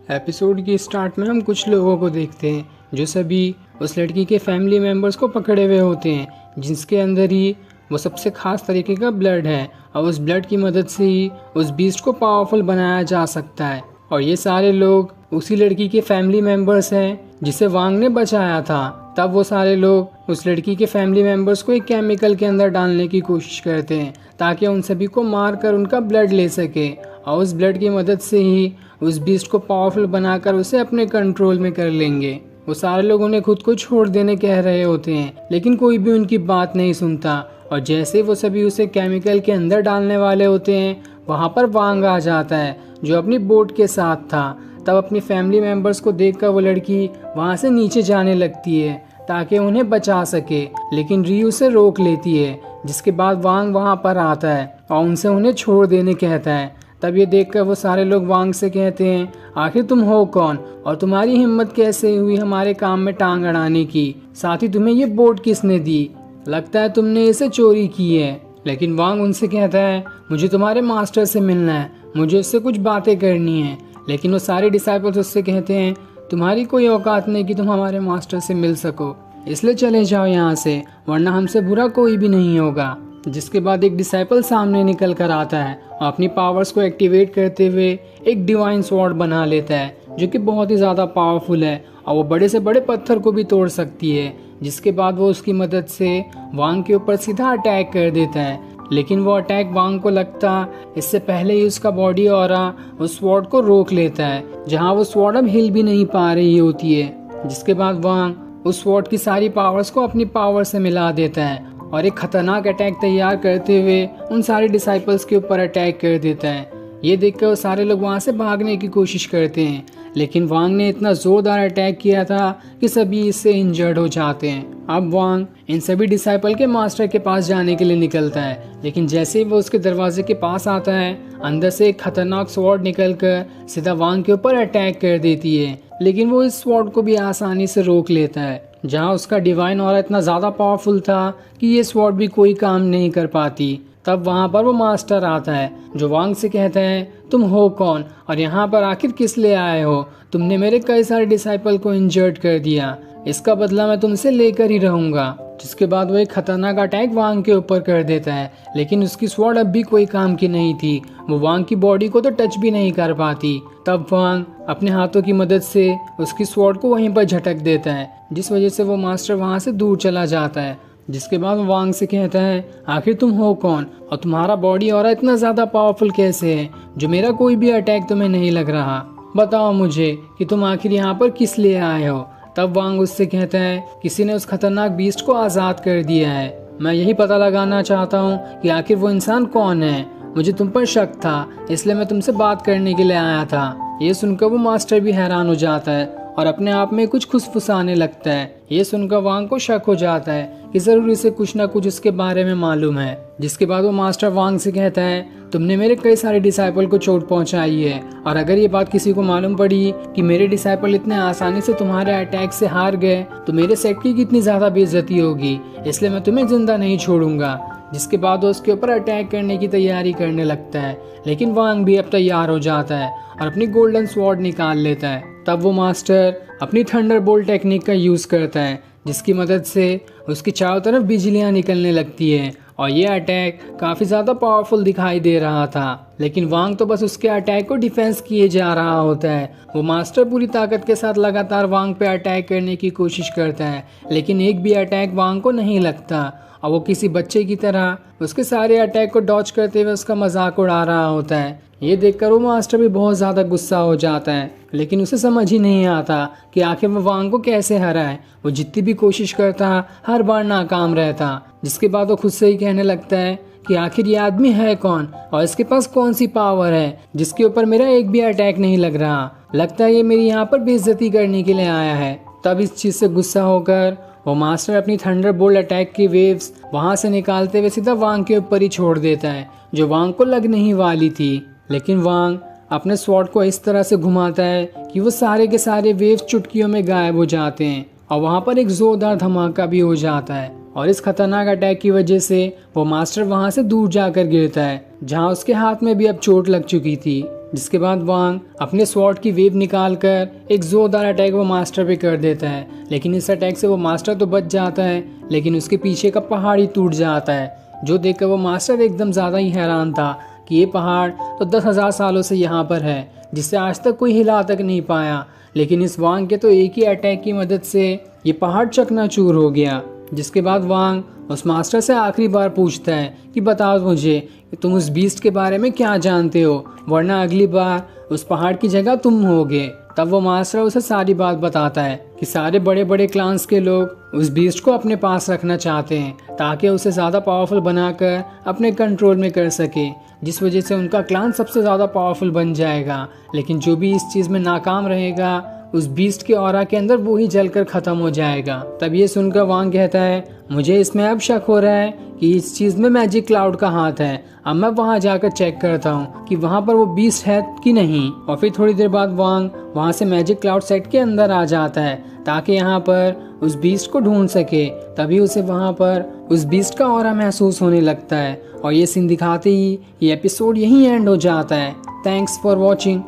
Episode की start में हम कुछ लोगों को देखते हैं जो सभी उस लड़की के फैमिली मेम्बर्स को पकड़े हुए होते हैं, जिसके अंदर ही वो सबसे खास तरीके का ब्लड है और उस ब्लड की मदद से ही उस बीस्ट को पावरफुल बनाया जा सकता है। और ये सारे लोग उसी लड़की के फैमिली मेम्बर्स हैं जिसे वांग ने बचाया था। तब वो सारे लोग उस लड़की के फैमिली मेम्बर्स को एक केमिकल के अंदर डालने की कोशिश करते हैं ताकि उन सभी को मार कर उनका ब्लड ले सके और उस ब्लड की मदद से ही उस बीस्ट को पावरफुल बनाकर उसे अपने कंट्रोल में कर लेंगे। वो सारे लोग उन्हें खुद को छोड़ देने कह रहे होते हैं, लेकिन कोई भी उनकी बात नहीं सुनता। और जैसे वो सभी उसे केमिकल के अंदर डालने वाले होते हैं, वहाँ पर वांग आ जाता है जो अपनी बोट के साथ था। तब अपनी फैमिली मेम्बर्स को देखकर वो लड़की वहाँ से नीचे जाने लगती है ताकि उन्हें बचा सके, लेकिन री उसे रोक लेती है। जिसके बाद वांग वहाँ पर आता है और उनसे उन्हें छोड़ देने कहता है। तब ये देखकर वो सारे लोग वांग से कहते हैं, आखिर तुम हो कौन और तुम्हारी हिम्मत कैसे हुई हमारे काम में टांग अड़ाने की? साथ ही तुम्हें ये बोट किसने दी? लगता है तुमने इसे चोरी की है। लेकिन वांग उनसे कहता है, मुझे तुम्हारे मास्टर से मिलना है, मुझे उससे कुछ बातें करनी है। लेकिन वो सारे डिसाइपल्स उससे कहते हैं, तुम्हारी कोई औकात नहीं कि तुम हमारे मास्टर से मिल सको, इसलिए चले जाओ यहाँ से, वरना हमसे बुरा कोई भी नहीं होगा। जिसके बाद एक डिसाइपल सामने निकल कर आता है और अपनी पावर्स को एक्टिवेट करते हुए एक डिवाइन स्वॉर्ड बना लेता है जो कि बहुत ही ज़्यादा पावरफुल है और वो बड़े से बड़े पत्थर को भी तोड़ सकती है। जिसके बाद वो उसकी मदद से वांग के ऊपर सीधा अटैक कर देता है, लेकिन वो अटैक वांग को लगता इससे पहले ही उसका बॉडी ऑरा उस स्वॉर्ड को रोक लेता है, जहाँ वो स्वॉर्ड अब हिल भी नहीं पा रही होती है। जिसके बाद वांग उस स्वॉर्ड की सारी पावर्स को अपनी पावर से मिला देता है और एक खतरनाक अटैक तैयार करते हुए उन सारे डिसाइपल्स के ऊपर अटैक कर देता है। ये देखकर वो सारे लोग वहाँ से भागने की कोशिश करते हैं, लेकिन वांग ने इतना जोरदार अटैक किया था कि सभी इससे इंजर्ड हो जाते हैं। अब वांग इन सभी डिसाइपल के मास्टर के पास जाने के लिए निकलता है, लेकिन जैसे ही वो उसके दरवाजे के पास आता है, अंदर से एक खतरनाक स्वॉर्ड निकलकर सीधा वांग के ऊपर अटैक कर देती है। लेकिन वो इस स्वॉर्ड को भी आसानी से रोक लेता है, जहाँ उसका डिवाइन ऑरा इतना ज्यादा पावरफुल था कि ये स्वॉर्ड भी कोई काम नहीं कर पाती। तब वहाँ पर वो मास्टर आता है जो वांग से कहता है, तुम हो कौन और यहाँ पर आखिर किस लिए आए हो? तुमने मेरे कई सारे डिसाइपल को इंजर्ड कर दिया, इसका बदला मैं तुमसे लेकर ही रहूंगा। जिसके बाद वो एक खतरनाक अटैक वांग के ऊपर कर देता है, लेकिन उसकी स्वॉर्ड अब भी कोई काम की नहीं थी। वो वांग की बॉडी को तो टच भी नहीं कर पाती। तब वांग अपने हाथों की मदद से उसकी स्वॉर्ड को वहीं पर झटक देता है, जिस वजह से वो मास्टर वहां से दूर चला जाता है। जिसके बाद वो वांग से कहता है, आखिर तुम हो कौन और तुम्हारा बॉडी ऑरा इतना ज्यादा पावरफुल कैसे है जो मेरा कोई भी अटैक तुम्हें नहीं लग रहा? बताओ मुझे कि तुम आखिर यहाँ पर किस लिए आए हो? तब वांग उससे कहता है, किसी ने उस खतरनाक बीस्ट को आजाद कर दिया है। मैं यही पता लगाना चाहता हूँ कि आखिर वो इंसान कौन है। मुझे तुम पर शक था, इसलिए मैं तुमसे बात करने के लिए आया था। ये सुनकर वो मास्टर भी हैरान हो जाता है और अपने आप में कुछ खुसफुसाने लगता है। ये सुनकर वांग को शक हो जाता है कि जरूर इसे कुछ ना कुछ उसके बारे में मालूम है। जिसके बाद वो मास्टर वांग से कहता है, तुमने मेरे कई सारे डिसाइपल को चोट पहुंचाई है और अगर ये बात किसी को मालूम पड़ी कि मेरे डिसाइपल इतने आसानी से तुम्हारे अटैक से हार गए तो मेरे सेट की कितनी ज्यादा बेइज्जती होगी, इसलिए मैं तुम्हें जिंदा नहीं छोड़ूंगा। जिसके बाद वो उसके ऊपर अटैक करने की तैयारी करने लगता है, लेकिन वांग भी अब तैयार हो जाता है और अपनी गोल्डन स्वॉर्ड निकाल लेता है। तब वो मास्टर अपनी थंडरबोल्ट टेक्निक का यूज करता है, जिसकी मदद से उसकी चारों तरफ बिजलियां निकलने लगती है और ये अटैक काफी ज्यादा पावरफुल दिखाई दे रहा था। लेकिन वांग तो बस उसके अटैक को डिफेंस किए जा रहा होता है। वो मास्टर पूरी ताकत के साथ लगातार वांग पे अटैक करने की कोशिश करता है, लेकिन एक भी अटैक वांग को नहीं लगता और वो किसी बच्चे की तरह उसके सारे अटैक को डॉच करते हुए उसका मजाक उड़ा रहा होता है। ये देखकर वो मास्टर भी बहुत ज्यादा गुस्सा हो जाता है, लेकिन उसे समझ ही नहीं आता कि आखिर वो वांग को कैसे हराए। वो जितनी भी कोशिश करता हर बार नाकाम रहता। जिसके बाद वो खुद से ही कहने लगता है कि आखिर ये आदमी है कौन और इसके पास कौन सी पावर है जिसके ऊपर मेरा एक भी अटैक नहीं लग रहा। लगता है ये मेरी यहाँ पर बेइज्जती करने के लिए आया है। तब इस चीज से गुस्सा होकर वो मास्टर अपनी थंडरबोल्ट अटैक की वेव्स वहां से निकालते हुए सीधा वांग के ऊपर ही छोड़ देता है, जो वांग को लग नहीं वाली थी। लेकिन वांग अपने स्वॉर्ड को इस तरह से घुमाता है कि वो सारे के सारे वेव्स चुटकियों में गायब हो जाते हैं और वहां पर एक जोरदार धमाका भी हो जाता है। और इस खतरनाक अटैक की वजह से वो मास्टर वहां से दूर जाकर गिरता है, जहां उसके हाथ में भी अब चोट लग चुकी थी। जिसके बाद वांग अपने स्वॉर्ड की वेव निकालकर एक जोरदार अटैक वो मास्टर पे कर देता है। लेकिन इस अटैक से वो मास्टर तो बच जाता है, लेकिन उसके पीछे का पहाड़ ही टूट जाता है, जो देखकर वो मास्टर एकदम ज़्यादा ही हैरान था कि ये पहाड़ तो 10,000 सालों से यहाँ पर है, जिससे आज तक कोई हिला तक नहीं पाया। लेकिन इस वांग के तो एक ही अटैक की मदद से ये पहाड़ चकनाचूर हो गया। जिसके बाद वांग उस मास्टर से आखिरी बार पूछता है कि बताओ मुझे कि तुम उस बीस्ट के बारे में क्या जानते हो, वरना अगली बार उस पहाड़ की जगह तुम होगे। तब वो मास्टर उसे सारी बात बताता है कि सारे बड़े बड़े क्लान्स के लोग उस बीस्ट को अपने पास रखना चाहते हैं ताकि उसे ज़्यादा पावरफुल बनाकर अपने कंट्रोल में कर सके, जिस वजह से उनका क्लान सबसे ज़्यादा पावरफुल बन जाएगा। लेकिन जो भी इस चीज़ में नाकाम रहेगा, उस बीस्ट के ऑरा के अंदर वो ही जलकर ख़त्म हो जाएगा। तब ये सुनकर वांग कहता है, मुझे इसमें अब शक हो रहा है कि इस चीज़ में मैजिक क्लाउड का हाथ है। अब मैं वहाँ जाकर चेक करता हूँ कि वहाँ पर वो बीस्ट है कि नहीं। और फिर थोड़ी देर बाद वांग वहाँ से मैजिक क्लाउड सेट के अंदर आ जाता है ताकि यहाँ पर उस बीस्ट को ढूंढ सके। तभी उसे वहाँ पर उस बीस्ट का ऑरा महसूस होने लगता है। और ये सीन दिखाते ही ये एपिसोड यहीं एंड हो जाता है। Thanks for watching.